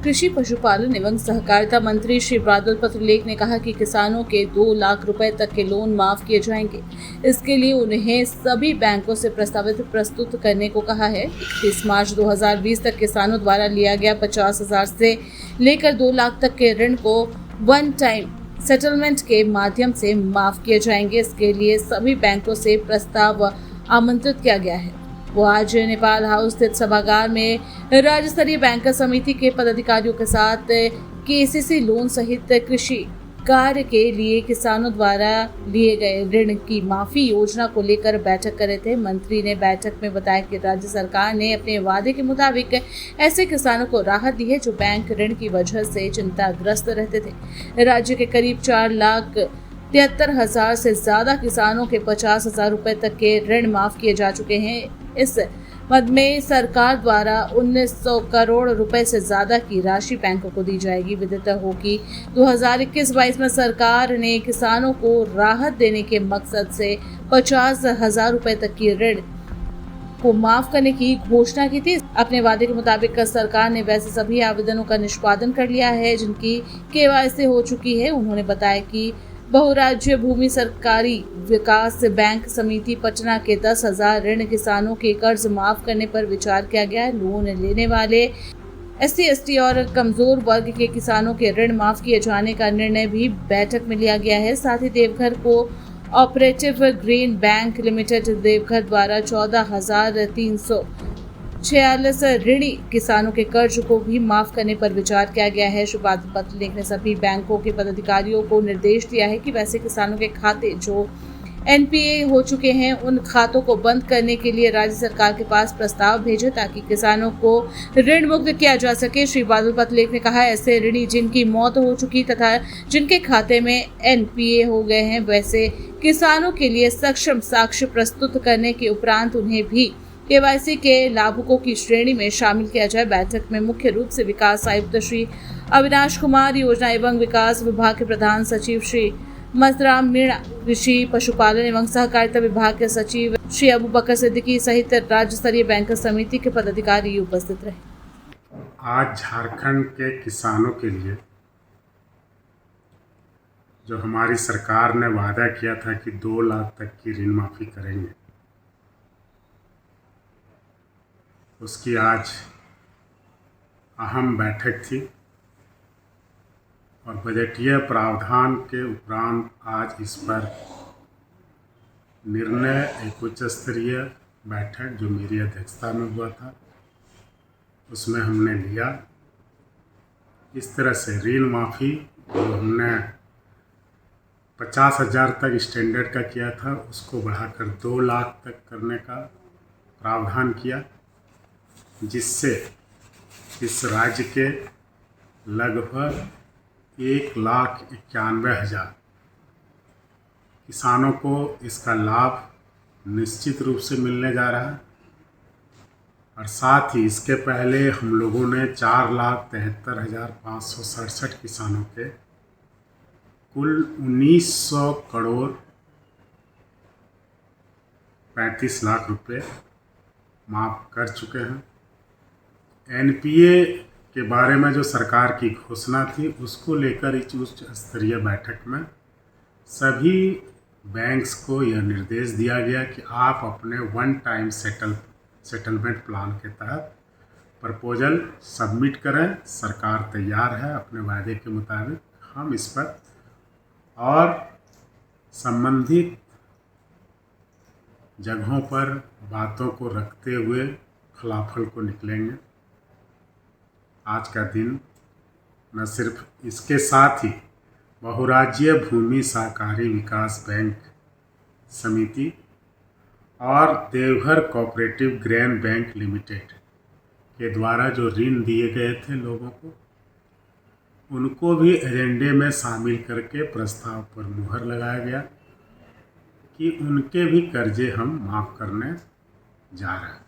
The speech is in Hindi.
कृषि पशुपालन एवं सहकारिता मंत्री श्री बादल पत्रलेख ने कहा कि किसानों के 2 लाख रुपए तक के लोन माफ किए जाएंगे। इसके लिए उन्हें सभी बैंकों से प्रस्तावित प्रस्तुत करने को कहा है। 31 मार्च 2020 तक किसानों द्वारा लिया गया 50,000 से लेकर 2 लाख तक के ऋण को वन टाइम सेटलमेंट के माध्यम से माफ किए जाएंगे। इसके लिए सभी बैंकों से प्रस्ताव आमंत्रित किया गया है। वो आज नेपाल हाउस स्थित सभागार में राज्य स्तरीय बैंकर समिति के पदाधिकारियों के साथ केसीसी लोन सहित कृषि कार्य के लिए किसानों द्वारा लिए गए ऋण की माफी योजना को लेकर बैठक कर रहे थे। मंत्री ने बैठक में बताया कि राज्य सरकार ने अपने वादे के मुताबिक ऐसे किसानों को राहत दी है जो बैंक ऋण की वजह से चिंताग्रस्त रहते थे। राज्य के करीब 4,73,000 से ज्यादा किसानों के 50,000 रुपए तक के ऋण माफ किए जा चुके हैं। इस मद में सरकार द्वारा 1900 करोड़ रुपए से ज्यादा की राशि बैंकों को दी जाएगी। विदित हो कि 2021-22 में सरकार ने किसानों को राहत देने के मकसद से 50,000 रुपए तक की ऋण को माफ करने की घोषणा की थी। अपने वादे के मुताबिक सरकार ने वैसे सभी आवेदनों का निष्पादन कर लिया है जिनकी केवाईसी हो चुकी है। उन्होंने बताया कि बहुराज्य भूमि सरकारी विकास बैंक समिति पटना के 10,000 ऋण किसानों के कर्ज माफ करने पर विचार किया गया है। लोन लेने वाले SC, ST और कमजोर वर्ग के किसानों के ऋण माफ किए जाने का निर्णय भी बैठक में लिया गया है। साथ ही Deoghar co operative green bank limited Deoghar द्वारा 14,346 ऋणी किसानों के कर्ज को भी माफ करने पर विचार किया गया है। श्री बादल पत्रलेख ने सभी बैंकों के पदाधिकारियों को निर्देश दिया है कि वैसे किसानों के खाते जो NPA हो चुके हैं उन खातों को बंद करने के लिए राज्य सरकार के पास प्रस्ताव भेजे ताकि किसानों को ऋण मुक्त किया जा सके। श्री बादल पत्रलेख ने कहा ऐसे ऋणी जिनकी मौत हो चुकी तथा जिनके खाते में NPA हो गए हैं वैसे किसानों के लिए सक्षम साक्ष्य प्रस्तुत करने के उपरांत उन्हें भी KYC के लाभुकों की श्रेणी में शामिल किया जाए। बैठक में मुख्य रूप से विकास आयुक्त श्री अविनाश कुमार, योजना एवं विकास विभाग के प्रधान सचिव श्री मस्तराम मीणा, कृषि पशुपालन एवं सहकारिता विभाग के सचिव श्री अबू बकर सिद्दीकी सहित राज्य स्तरीय बैंकर समिति के पदाधिकारी उपस्थित रहे। आज झारखंड के किसानों के लिए जो हमारी सरकार ने वादा किया था कि 2 लाख तक की ऋण माफी करेंगे, उसकी आज अहम बैठक थी और बजटीय प्रावधान के उपरांत आज इस पर निर्णय एक उच्च स्तरीय बैठक जो मेरी अध्यक्षता में हुआ था उसमें हमने लिया। इस तरह से ऋण माफ़ी जो हमने 50,000 तक स्टैंडर्ड का किया था उसको बढ़ाकर 2 लाख तक करने का प्रावधान किया, जिससे इस राज्य के लगभग 1,91,000 किसानों को इसका लाभ निश्चित रूप से मिलने जा रहा है। और साथ ही इसके पहले हम लोगों ने 4,73,567 किसानों के कुल 1,900 करोड़ 35 लाख रुपए माफ कर चुके हैं। NPA के बारे में जो सरकार की घोषणा थी उसको लेकर इस उच्च स्तरीय बैठक में सभी बैंक्स को यह निर्देश दिया गया कि आप अपने वन टाइम सेटलमेंट प्लान के तहत प्रपोजल सबमिट करें। सरकार तैयार है अपने वायदे के मुताबिक। हम इस पर और संबंधित जगहों पर बातों को रखते हुए फलाफल को निकलेंगे। आज का दिन न सिर्फ इसके साथ ही बहुराज्य भूमि सहकारी विकास बैंक समिति और Deoghar cooperative grain bank limited के द्वारा जो ऋण दिए गए थे लोगों को, उनको भी एजेंडे में शामिल करके प्रस्ताव पर मुहर लगाया गया कि उनके भी कर्जे हम माफ़ करने जा रहे हैं।